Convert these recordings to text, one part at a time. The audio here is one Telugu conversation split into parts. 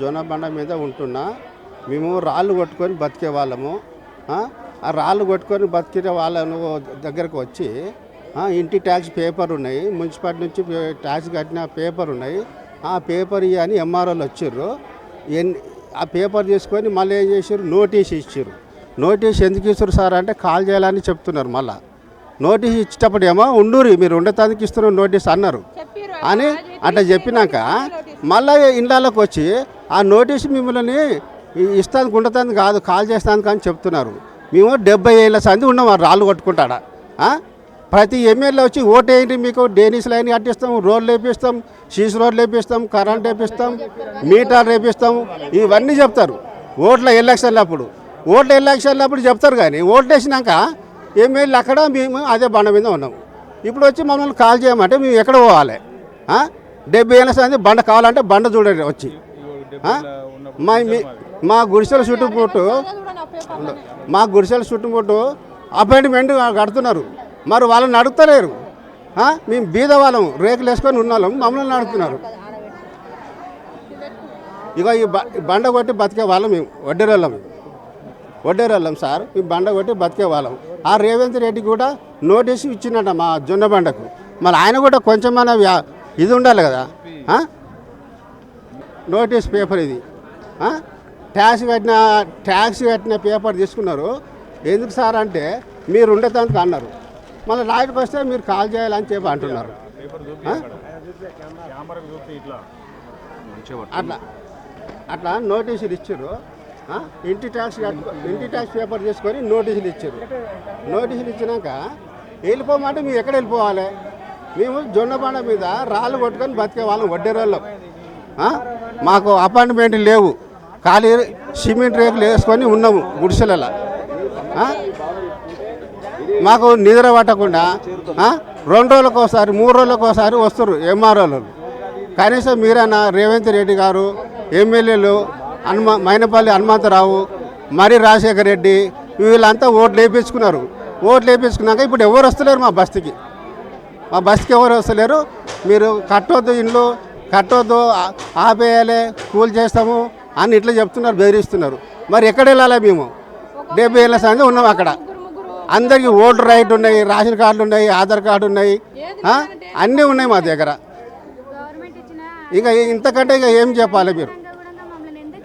జొన్నబండ మీద ఉంటున్నా మేము రాళ్ళు కొట్టుకొని బతికే వాళ్ళము. ఆ రాళ్ళు కొట్టుకొని బతికే వాళ్ళను దగ్గరకు వచ్చి ఇంటి ట్యాక్స్ పేపర్ ఉన్నాయి, మున్సిపాలిటీ నుంచి ట్యాక్స్ కట్టిన పేపర్ ఉన్నాయి, ఆ పేపర్ ఇవ్వని ఎంఆర్ఓలు వచ్చారు. ఆ పేపర్ తీసుకొని మళ్ళీ ఏం చేశారు, నోటీస్ ఇచ్చారు. నోటీస్ ఎందుకు ఇస్తారు సార్ అంటే కాల్ చేయాలని చెప్తున్నారు. మళ్ళీ నోటీస్ ఇచ్చేటప్పుడు ఏమో ఉండూరి మీరు ఉండటానికి ఇస్తున్న నోటీస్ అన్నారు అని అట్లా చెప్పినాక మళ్ళీ ఇండ్లలోకి వచ్చి ఆ నోటీస్ మిమ్మల్ని ఇస్తానికి ఉండటానికి కాదు కాల్ చేస్తానికి అని చెప్తున్నారు. మేము 70 ఏళ్ళ సంది ఉన్నాం ఆ రాళ్ళు కొట్టుకుంటాడా. ప్రతి ఎమ్మెల్యే వచ్చి ఓటు వేయండి, మీకు డేనిస్ లైన్ కట్టిస్తాం, రోడ్లు వేపిస్తాం, సీసీ రోడ్లు వేపిస్తాం, కరెంట్ వేపిస్తాం, మీటర్ వేపిస్తాం, ఇవన్నీ చెప్తారు ఓట్ల ఎలక్షన్లప్పుడు. చెప్తారు కానీ ఓట్లు వేసినాక ఎమ్మెల్యే అక్కడ మేము అదే బండ మీద ఉన్నాం. ఇప్పుడు వచ్చి మమ్మల్ని కాల్ చేయమంటే మేము ఎక్కడ పోవాలి? 70 ఏళ్ళ సంది బండ కావాలంటే బండ చూడండి వచ్చి. మా గుడిసెల చుట్టుముట్టు అపాయింట్మెంట్ కడుతున్నారు, మరి వాళ్ళని అడుగుతలేరు. మేము బీద వాళ్ళం, రేకులు వేసుకొని ఉన్నాం, మమ్మల్ని అడుగుతున్నారు. ఇక ఈ బండ కొట్టి బతికే వాళ్ళం మేము, వడ్డేరోళ్ళం సార్. ఈ బండ కొట్టి బతికే వాళ్ళం. ఆ రేవంత్ రెడ్డి కూడా నోటీసు ఇచ్చినట్ట మా జొన్నబండకు. మరి ఆయన కూడా కొంచెమైనా ఇది ఉండాలి కదా. నోటీస్ పేపర్ ఇది ట్యాక్స్ కట్టిన పేపర్ తీసుకున్నారు. ఎందుకు సార్ అంటే మీరు ఉండేదానికి అన్నారు. మళ్ళీ లాయర్కి వస్తే మీరు కాల్ చేయాలని చెప్పి అంటున్నారు. అట్లా నోటీసులు ఇచ్చారు. ఇంటి ట్యాక్స్ పేపర్ తీసుకొని నోటీసులు ఇచ్చారు. నోటీసులు ఇచ్చినాక వెళ్ళిపోమంటే మేము ఎక్కడ వెళ్ళిపోవాలి? మేము జొన్నబండ మీద రాళ్ళు కొట్టుకొని బతికే వాళ్ళం, వడ్డేరోళ్ళం. మాకు అపాయింట్మెంట్లు లేవు, ఖాళీ సిమెంట్ రేకులు వేసుకొని ఉన్నాము గుడిసెలలో. మాకు నిద్ర పట్టకుండా 2 రోజులకు ఒకసారి 3 రోజులకు ఒకసారి వస్తారు ఎంఆర్ఓలు. కనీసం మీరైనా రేవంత్ రెడ్డి గారు, ఎమ్మెల్యేలు మైనపల్లి హనుమంతరావు, మరి రాజశేఖర్ రెడ్డి వీళ్ళంతా ఓట్లు వేయించుకున్నారు. ఓట్లు వేయించుకున్నాక ఇప్పుడు ఎవరు వస్తలేరు మా బస్తీకి ఎవరు వస్తలేరు. మీరు కట్టొద్దు, ఇండ్లు కట్టొద్దు, ఆపేయాలి, కూల్ చేస్తాము అని ఇట్లా చెప్తున్నారు, బెదిరిస్తున్నారు. మరి ఎక్కడ వెళ్ళాలి? మేము 70 ఏళ్ళ సంది ఉన్నాం అక్కడ. అందరికీ ఓటర్ రైట్ ఉన్నాయి, రేషన్ కార్డులు ఉన్నాయి, ఆధార్ కార్డు ఉన్నాయి, అన్నీ ఉన్నాయి మా దగ్గర. ఇక ఇంతకంటే ఇక ఏం చెప్పాలి?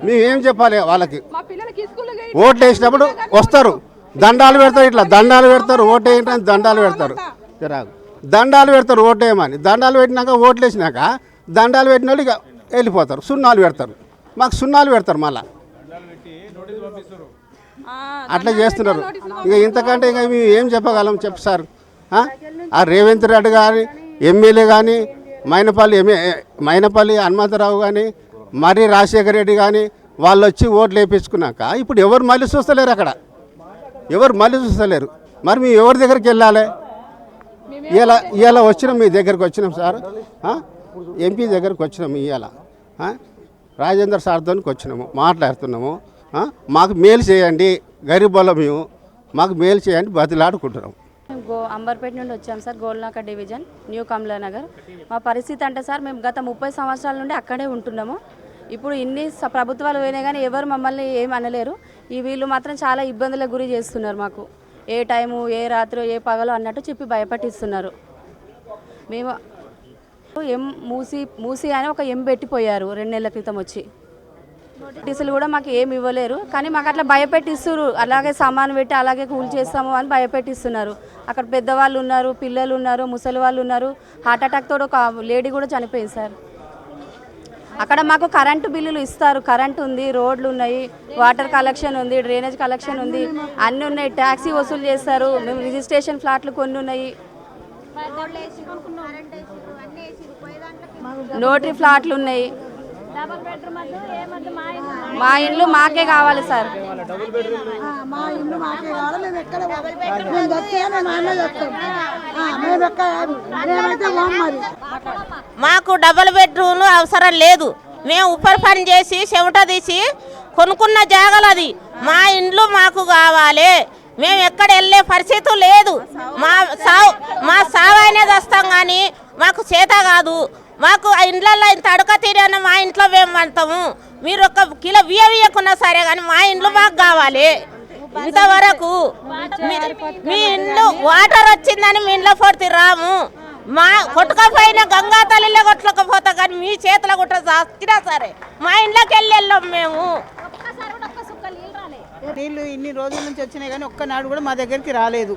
మేము ఏం చెప్పాలి వాళ్ళకి? ఓట్లు వేసినప్పుడు వస్తారు, దండాలు పెడతారు, ఇట్లా దండాలు పెడతారు, ఓటు వేయడానికి దండాలు పెడతారు, ఓటు వేయమని. దండాలు పెట్టినాక ఓట్లు వేసినాక దండాలు పెట్టిన వాళ్ళు ఇక వెళ్ళిపోతారు, సున్నాలు పెడతారు, మాకు సున్నాలు పెడతారు మళ్ళా. అట్లా చేస్తున్నారు. ఇక ఇంతకంటే ఇక మేము ఏం చెప్పగలం చెప్పు సార్? ఆ రేవంత్ రెడ్డి గారి ఎమ్మెల్యే కానీ, మైనపల్లి హనుమంతరావు కానీ, మరి రాజశేఖర రెడ్డి కానీ వాళ్ళు వచ్చి ఓట్లు వేయించుకున్నాక ఇప్పుడు ఎవరు మళ్ళీ చూస్తలేరు అక్కడ, మరి మేము ఎవరి దగ్గరికి వెళ్ళాలి? ఇలా వచ్చినాం, మీ దగ్గరికి వచ్చినాం సార్, ఎంపీ దగ్గరికి వచ్చినాము. ఇవాళ రాజేందర్ సార్తోనికి వచ్చినాము, మాట్లాడుతున్నాము. మాకు మేలు చేయండి, గరీబుల మేము, మాకు మేలు చేయండి, బతిలాడుకుంటున్నాం. అంబర్పేట నుండి వచ్చాం sir, Golnaka division, new Kamalanagar. మా పరిస్థితి అంటే సార్, మేము గత 30 సంవత్సరాల నుండి అక్కడే ఉంటున్నాము. ఇప్పుడు ఇన్ని ప్రభుత్వాలు పోయినా కానీ ఎవరు మమ్మల్ని ఏం అనలేరు. వీళ్ళు మాత్రం చాలా ఇబ్బందులకు గురి చేస్తున్నారు. మాకు ఏ టైము, ఏ రాత్రి, ఏ పగలో అన్నట్టు చెప్పి భయపట్టిస్తున్నారు. మేము మూసి అని ఒక పెట్టిపోయారు 2 నెలల క్రితం వచ్చి. నోటీసులు కూడా మాకు ఏమి ఇవ్వలేరు, కానీ మాకు అట్లా భయపెట్టిస్తున్నారు. అలాగే సామాను పెట్టి అలాగే కూల్ చేస్తాము అని భయపెట్టిస్తున్నారు. అక్కడ పెద్దవాళ్ళు ఉన్నారు, పిల్లలు ఉన్నారు, ముసలి వాళ్ళు ఉన్నారు. హార్ట్ అటాక్ తోడు ఒక లేడీ కూడా చనిపోయింది సార్. అక్కడ మాకు కరెంటు బిల్లులు ఇస్తారు, కరెంటు ఉంది, రోడ్లు ఉన్నాయి, వాటర్ కలెక్షన్ ఉంది, డ్రైనేజ్ కలెక్షన్ ఉంది, అన్నీ ఉన్నాయి. ట్యాక్సీ వసూలు చేస్తారు. మేము రిజిస్ట్రేషన్ ఫ్లాట్లు కొన్ని ఉన్నాయి, నోటరీ ఫ్లాట్లు ఉన్నాయి. మా ఇల్లు మాకే కావాలి సార్. మాకు డబుల్ బెడ్రూమ్ అవసరం లేదు. మేము ఉప్పర్ పని చేసి చెమట తీసి కొనుక్కున్న జాగలది. మా ఇండ్లు మాకు కావాలి. మేము ఎక్కడ వెళ్ళే పరిస్థితి లేదు. మా సావు అనేది వస్తాం కానీ మాకు చేత కాదు. మాకు ఆ ఇండ్లలో ఇంత అడక తీరన్న మా ఇంట్లో మేము అంటాము. మీరు ఒక కిలో బియ్యకున్నా సరే కానీ మా ఇండ్లు మాకు కావాలి. ఇంతవరకు మీ ఇండ్లు వాటర్ వచ్చిందని మీ ఇంట్లో పొడితే రాము. మా కొట్టుకపోయినా గంగా తల్లిలో కొట్టుకపోతా కానీ మీ చేతిలో కొట్ట చచ్చినా సరే మా ఇంట్లోకి వెళ్ళాం మేము. నీళ్ళు ఇన్ని రోజుల నుంచి వచ్చినాయి కానీ ఒక్కనాడు కూడా మా దగ్గరికి రాలేదు.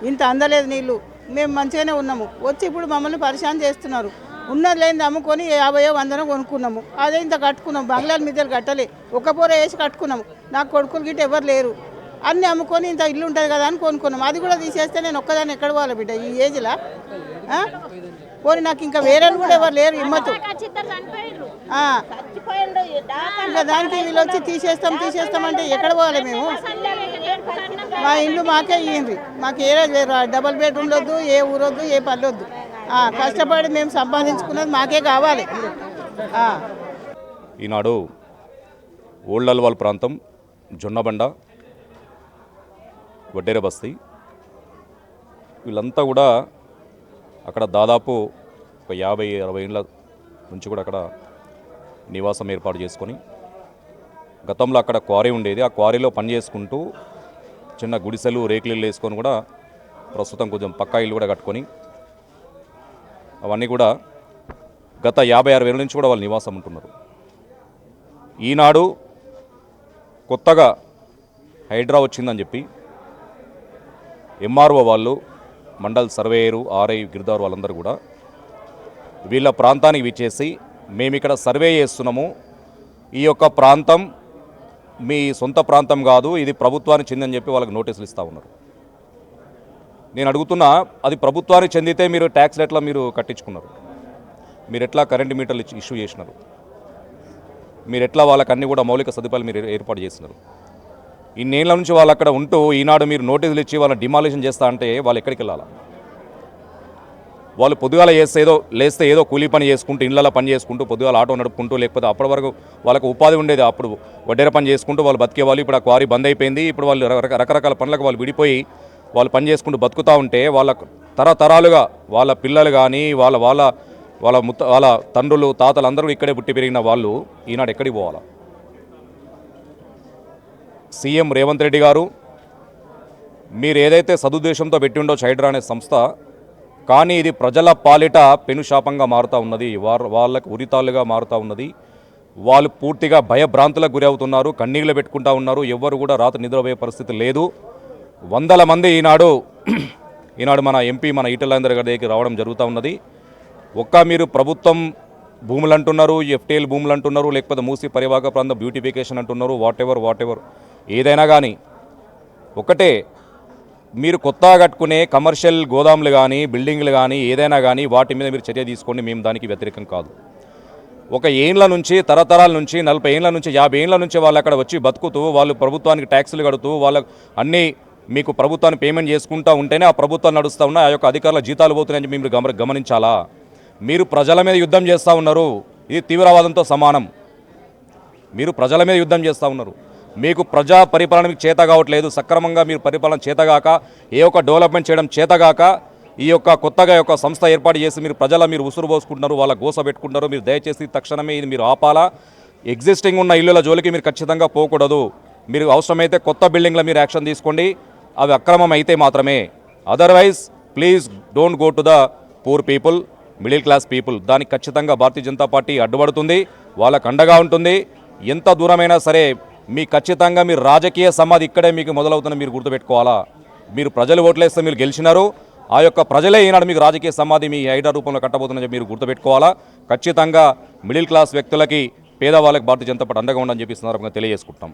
ఇంత అందలేదు నీళ్ళు. మేము మంచిగానే ఉన్నాము. వచ్చి ఇప్పుడు మమ్మల్ని పరిశాన్ చేస్తున్నారు. ఉన్నది లేని అమ్ముకొని 50-100 కొనుక్కున్నాము. అదే ఇంత కట్టుకున్నాము. బంగ్లాల మీద కట్టలే, ఒక్క పూర వేసి కట్టుకున్నాము. నాకు కొడుకులు గిట్ట ఎవరు లేరు. అన్నీ అమ్ముకొని ఇంత ఇల్లు ఉంటుంది కదా అని కొనుక్కున్నాము. అది కూడా తీసేస్తే నేను ఒక్కదాన్ని ఎక్కడ పోవాలి బిడ్డ ఈ ఏజ్లో? పోనీ నాకు ఇంకా వేరే కూడా ఎవరు లేరు హిమ్మతు. ఇంకా దానికి వీళ్ళు వచ్చి తీసేస్తామంటే ఎక్కడ పోవాలి మేము? మా ఇల్లు మాకే ఇయ్యండి. మాకు ఏ డబల్ బెడ్రూమ్లు వద్దు, ఏ ఊరొద్దు, ఏ పళ్ళు వద్దు. కష్టపడి మేము సంపాదించుకున్నది మాకే కావాలి. ఈనాడు ఓల్డ్ అల్వాల్ ప్రాంతం జొన్నబండ వడ్డేర బస్తీ వీళ్ళంతా కూడా అక్కడ దాదాపు ఒక 50-60 ఏళ్ళ నుంచి కూడా అక్కడ నివాసం ఏర్పాటు చేసుకొని గతంలో అక్కడ క్వారీ ఉండేది. ఆ క్వారీలో పని చేసుకుంటూ చిన్న గుడిసెలు రేకులు వేసుకొని కూడా ప్రస్తుతం కొంచెం పక్కా ఇల్లు కూడా కట్టుకొని అవన్నీ కూడా గత 50-60 ఏళ్ళ నుంచి కూడా వాళ్ళు నివాసం ఉంటున్నారు. ఈనాడు కొత్తగా హైడ్రా వచ్చిందని చెప్పి ఎంఆర్ఓ వాళ్ళు, మండల్ సర్వేయరు, ఆర్ఐ గిరిదారు వాళ్ళందరూ కూడా వీళ్ళ ప్రాంతానికి విచ్చేసి మేము ఇక్కడ సర్వే చేస్తున్నాము, ఈ యొక్క ప్రాంతం మీ సొంత ప్రాంతం కాదు, ఇది ప్రభుత్వానికి చెందని చెప్పి వాళ్ళకి నోటీసులు ఇస్తూ ఉన్నారు. నేను అడుగుతున్నా, అది ప్రభుత్వానికి చెందితే మీరు ట్యాక్స్లు ఎట్లా మీరు కట్టించుకున్నారు? మీరు ఎట్లా కరెంటు మీటర్లు ఇష్యూ చేసినారు? మీరు ఎట్లా వాళ్ళకి అన్ని కూడా మౌలిక సదుపాయాలు మీరు ఏర్పాటు చేసినారు? ఇన్నేళ్ల నుంచి వాళ్ళు అక్కడ ఉంటూ ఈనాడు మీరు నోటీసులు ఇచ్చి వాళ్ళని డిమాలిషన్ చేస్తా అంటే వాళ్ళు ఎక్కడికి వెళ్ళాలా? వాళ్ళు పొద్దుగాల లేస్తే ఏదో కూలీ పని చేసుకుంటూ ఇళ్ళలో పని చేసుకుంటూ పొద్దుగాల ఆటో నడుపుకుంటూ లేకపోతే అప్పటి వరకు వాళ్ళకు ఉపాధి ఉండేది. అప్పుడు వడ్డేర పని చేసుకుంటూ వాళ్ళు బతికేవాళ్ళు. ఇప్పుడు ఆ క్వారీ బంద్ అయిపోయింది. ఇప్పుడు వాళ్ళు రకరకాల పనులకు వాళ్ళు విడిపోయి వాళ్ళు పని చేసుకుంటూ బతుకుతూ ఉంటే వాళ్ళ తరతరాలుగా వాళ్ళ పిల్లలు కానీ వాళ్ళ తండ్రులు తాతలు అందరూ ఇక్కడే పుట్టి పెరిగిన వాళ్ళు ఈనాడు ఎక్కడికి పోవాలా? సీఎం రేవంత్ రెడ్డి గారు మీరు ఏదైతే సదుద్దేశంతో పెట్టి ఉండొచ్చు హైడ్రా అనే సంస్థ, కానీ ఇది ప్రజల పాలిట పెనుశాపంగా మారుతూ ఉన్నది. వాళ్ళకు ఉరితాళ్ళుగా మారుతూ ఉన్నది. వాళ్ళు పూర్తిగా భయభ్రాంతులకు గురి అవుతున్నారు, కన్నీళ్ళు పెట్టుకుంటూ ఉన్నారు. ఎవ్వరు కూడా రాత్రి నిద్రపోయే పరిస్థితి లేదు. వందల మంది ఈనాడు మన ఎంపీ మన ఈటెలందరి గారి దగ్గరికి రావడం జరుగుతూ ఉన్నది. మీరు ప్రభుత్వం భూములు అంటున్నారు, ఎఫ్టీఎల్ భూములు అంటున్నారు, లేకపోతే మూసి పరివాహక ప్రాంతం బ్యూటిఫికేషన్ అంటున్నారు, వాట్ ఎవర్ ఏదైనా కానీ ఒకటే, మీరు కొత్తగా కట్టుకునే కమర్షియల్ గోదాములు కానీ బిల్డింగ్లు కానీ ఏదైనా కానీ వాటి మీద మీరు చర్య తీసుకోండి. మేము దానికి వ్యతిరేకం కాదు. ఒక ఏండ్ల నుంచి తరతరాల నుంచి 40 ఏళ్ళ నుంచి 50 ఏళ్ళ నుంచి వాళ్ళు అక్కడ వచ్చి బతుకుతూ వాళ్ళు ప్రభుత్వానికి ట్యాక్సులు కడుతూ వాళ్ళకు అన్నీ మీకు ప్రభుత్వాన్ని పేమెంట్ చేసుకుంటూ ఉంటేనే ఆ ప్రభుత్వాలు నడుస్తూ ఉన్నాయి. ఆ యొక్క అధికారుల జీతాలు పోతున్నాయని మీరు గమనించాలా? మీరు ప్రజల మీద యుద్ధం చేస్తూ ఉన్నారు. ఇది తీవ్రవాదంతో సమానం. మీరు ప్రజల మీద యుద్ధం చేస్తూ ఉన్నారు. మీకు ప్రజా పరిపాలన మీకు చేత కావట్లేదు. సక్రమంగా మీరు పరిపాలన చేతగాక ఏ ఒక్క డెవలప్మెంట్ చేయడం చేతగాక ఈ యొక్క కొత్తగా యొక్క సంస్థ ఏర్పాటు చేసి మీరు ఉసురు పోసుకుంటున్నారు, వాళ్ళ గోస పెట్టుకుంటున్నారు. మీరు దయచేసి తక్షణమే ఇది మీరు ఆపాలా. ఎగ్జిస్టింగ్ ఉన్న ఇళ్ళ జోలికి మీరు ఖచ్చితంగా పోకూడదు. మీరు అవసరమైతే కొత్త బిల్డింగ్లో మీరు యాక్షన్ తీసుకోండి, అవి అక్రమం అయితే మాత్రమే. Otherwise please don't go to the poor people, middle class people. దానికి ఖచ్చితంగా భారతీయ జనతా పార్టీ అడ్డుపడుతుంది, వాళ్ళకు అండగా ఉంటుంది. ఎంత దూరమైనా సరే ఖచ్చితంగా మీరు రాజకీయ సమాధి ఇక్కడే మీకు మొదలవుతుందని మీరు గుర్తుపెట్టుకోవాలా. మీరు ప్రజలు ఓట్లేస్తే మీరు గెలిచినారు. ఆ యొక్క ప్రజలే ఈనాడు మీకు రాజకీయ సమాధి మీ హైడ్రా రూపంలో కట్టబోతుందని మీరు గుర్తుపెట్టుకోవాలా. ఖచ్చితంగా మిడిల్ క్లాస్ వ్యక్తులకి పేదవాళ్ళకి భారతీయ జనతా పార్టీ అండగా ఉండని చెప్పి సందర్భంగా తెలియజేసుకుంటాం.